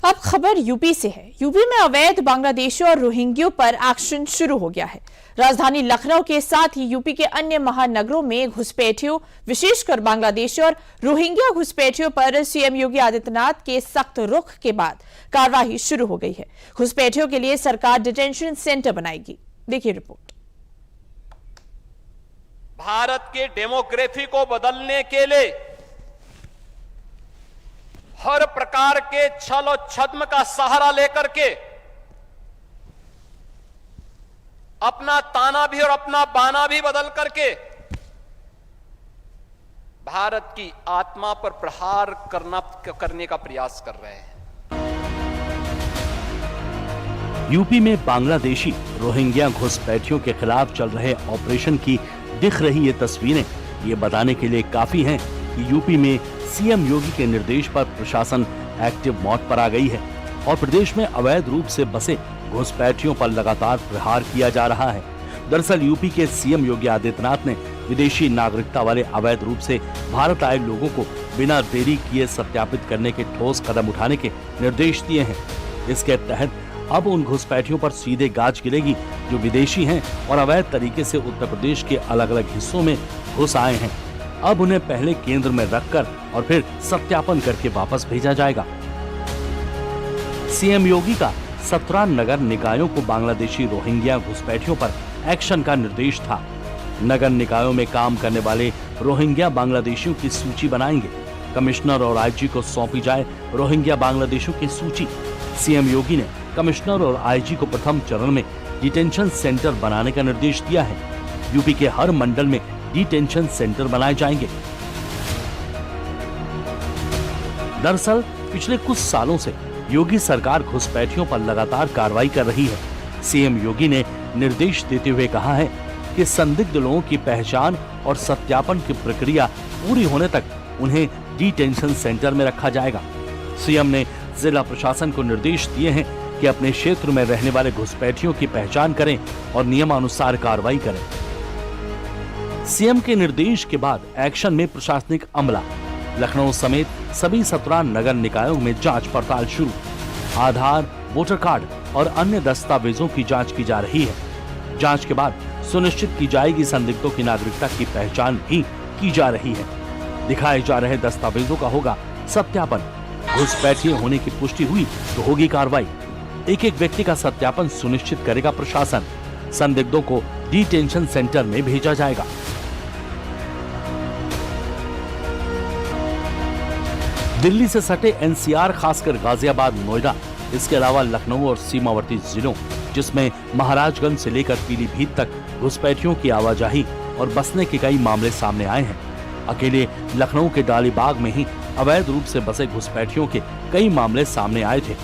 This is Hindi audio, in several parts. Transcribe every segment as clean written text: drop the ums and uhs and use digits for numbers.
अब खबर यूपी से है। यूपी में अवैध बांग्लादेशियों और रोहिंग्यों पर एक्शन शुरू हो गया है। राजधानी लखनऊ के साथ ही यूपी के अन्य महानगरों में घुसपैठियों, विशेषकर बांग्लादेशी और रोहिंग्या घुसपैठियों पर सीएम योगी आदित्यनाथ के सख्त रुख के बाद कार्रवाई शुरू हो गई है। घुसपैठियों के लिए सरकार डिटेंशन सेंटर बनाएगी। देखिए रिपोर्ट। भारत के डेमोग्राफी को बदलने के लिए हर प्रकार के छल और छद्म का सहारा लेकर के अपना ताना भी और अपना बाना भी बदल करके भारत की आत्मा पर प्रहार करने का प्रयास कर रहे हैं। यूपी में बांग्लादेशी रोहिंग्या घुसपैठियों के खिलाफ चल रहे ऑपरेशन की दिख रही ये तस्वीरें ये बताने के लिए काफी हैं कि यूपी में सीएम योगी के निर्देश पर प्रशासन एक्टिव मोड पर आ गई है और प्रदेश में अवैध रूप से बसे घुसपैठियों पर लगातार प्रहार किया जा रहा है। दरअसल यूपी के सीएम योगी आदित्यनाथ ने विदेशी नागरिकता वाले अवैध रूप से भारत आए लोगों को बिना देरी किए सत्यापित करने के ठोस कदम उठाने के निर्देश दिए हैं। इसके तहत अब उन घुसपैठियों पर सीधे गाज गिरेगी जो विदेशी हैं और अवैध तरीके से उत्तर प्रदेश के अलग अलग हिस्सों में घुस आए हैं। अब उन्हें पहले केंद्र में रखकर और फिर सत्यापन करके वापस भेजा जाएगा। सीएम योगी का 17 नगर निकायों को बांग्लादेशी रोहिंग्या घुसपैठियों पर एक्शन का निर्देश था। नगर निकायों में काम करने वाले रोहिंग्या बांग्लादेशियों की सूची बनाएंगे। कमिश्नर और आईजी को सौंपी जाए रोहिंग्या बांग्लादेशियों की सूची। सीएम योगी ने कमिश्नर और आईजी को प्रथम चरण में डिटेंशन सेंटर बनाने का निर्देश दिया है। यूपी के हर मंडल में डिटेंशन सेंटर बनाए जाएंगे। दरअसल पिछले कुछ सालों से योगी सरकार घुसपैठियों पर लगातार कार्रवाई कर रही है। सीएम योगी ने निर्देश देते हुए कहा है कि संदिग्ध लोगों की पहचान और सत्यापन की प्रक्रिया पूरी होने तक उन्हें डिटेंशन सेंटर में रखा जाएगा। सीएम ने जिला प्रशासन को निर्देश दिए हैं कि अपने क्षेत्र में रहने वाले घुसपैठियों की पहचान करें और नियमानुसार कार्रवाई करें। सीएम के निर्देश के बाद एक्शन में प्रशासनिक अमला। लखनऊ समेत सभी 17 नगर निकायों में जांच पड़ताल शुरू। आधार, वोटर कार्ड और अन्य दस्तावेजों की जांच की जा रही है। जांच के बाद सुनिश्चित की जाएगी संदिग्धों की नागरिकता की पहचान भी की जा रही है। दिखाए जा रहे दस्तावेजों का होगा सत्यापन। घुसपैठिए होने की पुष्टि हुई तो होगी कार्रवाई। एक एक व्यक्ति का सत्यापन सुनिश्चित करेगा प्रशासन। संदिग्धों को डिटेंशन सेंटर में भेजा जाएगा। दिल्ली से सटे एनसीआर, खासकर गाजियाबाद, नोएडा, इसके अलावा लखनऊ और सीमावर्ती जिलों जिसमें महाराजगंज से लेकर पीलीभीत तक घुसपैठियों की आवाजाही और बसने के कई मामले सामने आए हैं। अकेले लखनऊ के डालीबाग में ही अवैध रूप से बसे घुसपैठियों के कई मामले सामने आए थे,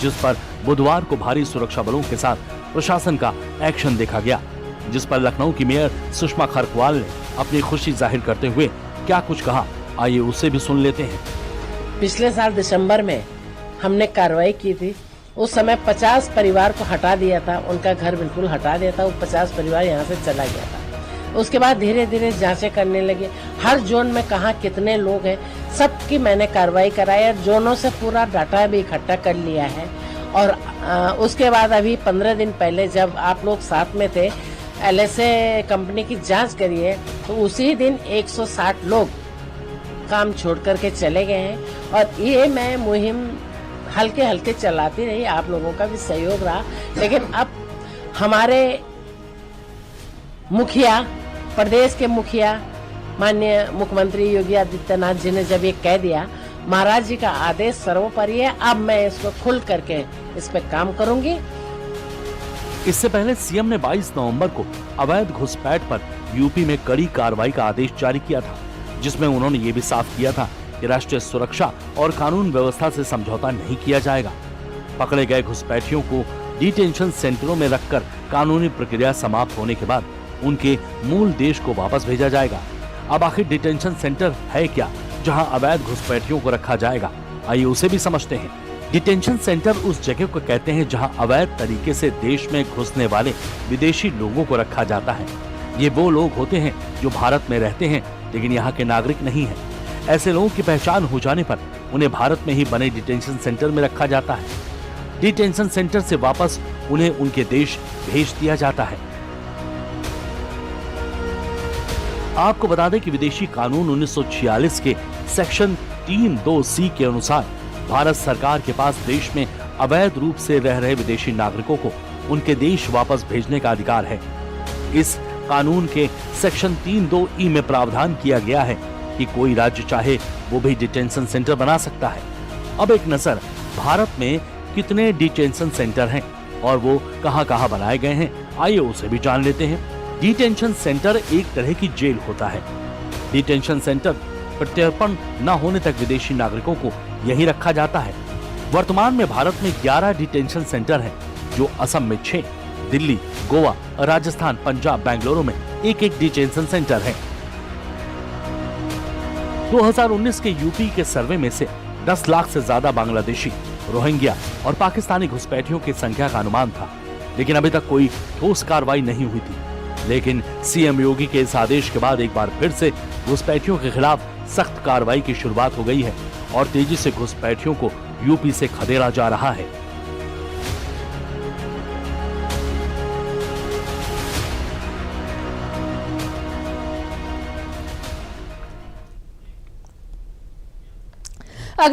जिस पर बुधवार को भारी सुरक्षा बलों के साथ प्रशासन का एक्शन देखा गया, जिस पर लखनऊ की मेयर सुषमा खरकवाल ने अपनी खुशी जाहिर करते हुए क्या कुछ कहा, आइए उसे भी सुन लेते हैं। पिछले साल दिसंबर में हमने कार्रवाई की थी। उस समय 50 परिवार को हटा दिया था, उनका घर बिल्कुल हटा दिया था। वो 50 परिवार यहाँ से चला गया था। उसके बाद धीरे धीरे जांचें करने लगे, हर जोन में कहाँ कितने लोग हैं सबकी मैंने कार्रवाई कराई। जोनों से पूरा डाटा भी इकट्ठा कर लिया है। और उसके बाद अभी 15 दिन पहले जब आप लोग साथ में थे, एलएसए कंपनी की जांच करी है, तो उसी दिन 160 लोग काम छोड़ करके चले गए हैं। और ये मैं मुहिम हल्के हल्के चलाती रही, आप लोगों का भी सहयोग रहा। लेकिन अब हमारे मुखिया, प्रदेश के मुखिया माननीय मुख्यमंत्री योगी आदित्यनाथ जी ने जब ये कह दिया, महाराज जी का आदेश सर्वोपरि है, अब मैं इसको खुल करके इस पे काम करूंगी। इससे पहले सीएम ने 22 नवंबर को अवैध घुसपैठ पर यूपी में कड़ी कार्रवाई का आदेश जारी किया था, जिसमें उन्होंने ये भी साफ किया था कि राष्ट्रीय सुरक्षा और कानून व्यवस्था से समझौता नहीं किया जाएगा। पकड़े गए घुसपैठियों को डिटेंशन सेंटरों में रखकर कानूनी प्रक्रिया समाप्त होने के बाद उनके मूल देश को वापस भेजा जाएगा। अब आखिर डिटेंशन सेंटर है क्या जहां अवैध घुसपैठियों को रखा जाएगा, आइए उसे भी समझते हैं। डिटेंशन सेंटर उस जगह को कहते हैं जहां अवैध तरीके से देश में घुसने वाले विदेशी लोगों को रखा जाता है। ये वो लोग होते हैं जो भारत में रहते हैं लेकिन यहाँ के नागरिक नहीं हैं। ऐसे लोगों की पहचान हो जाने पर उन्हें भारत में ही बने डिटेंशन सेंटर में रखा जाता है। डिटेंशन सेंटर से वापस उन्हें उनके देश भेज दिया जाता है। आपको बता दें कि विदेशी कानून 1946 के सेक्शन 3(2)(c) के अनुसार भारत सरकार के पास देश में अवैध रूप से रह रहे विदेशी नागरिकों को उनके देश वापस भेजने का अधिकार है। इस कानून के सेक्शन 3(2)(e) में प्रावधान किया गया है कि कोई राज्य चाहे वो भी डिटेंशन सेंटर बना सकता है। अब एक नजर भारत में कितने डिटेंशन सेंटर हैं और वो कहां-कहां बनाए गए हैं, आइए उसे भी जान लेते हैं। डिटेंशन सेंटर एक तरह की जेल होता है। डिटेंशन सेंटर प्रत्यर्पण न होने तक विदेशी नागरिकों को यहीं रखा जाता है। वर्तमान में भारत में 11 डिटेंशन सेंटर हैं, जो असम में 6, दिल्ली, गोवा, राजस्थान, पंजाब, बेंगलुरु में एक-एक डिटेंशन सेंटर है। 2019 के यूपी के सर्वे में से 10 लाख से ज्यादा बांग्लादेशी, रोहिंग्या और पाकिस्तानी घुसपैठियों की संख्या का अनुमान था, लेकिन अभी तक कोई ठोस कार्रवाई नहीं हुई थी। लेकिन सीएम योगी के इस आदेश के बाद एक बार फिर से घुसपैठियों के खिलाफ सख्त कार्रवाई की शुरुआत हो गई है और तेजी से घुसपैठियों को यूपी से खदेड़ा जा रहा है।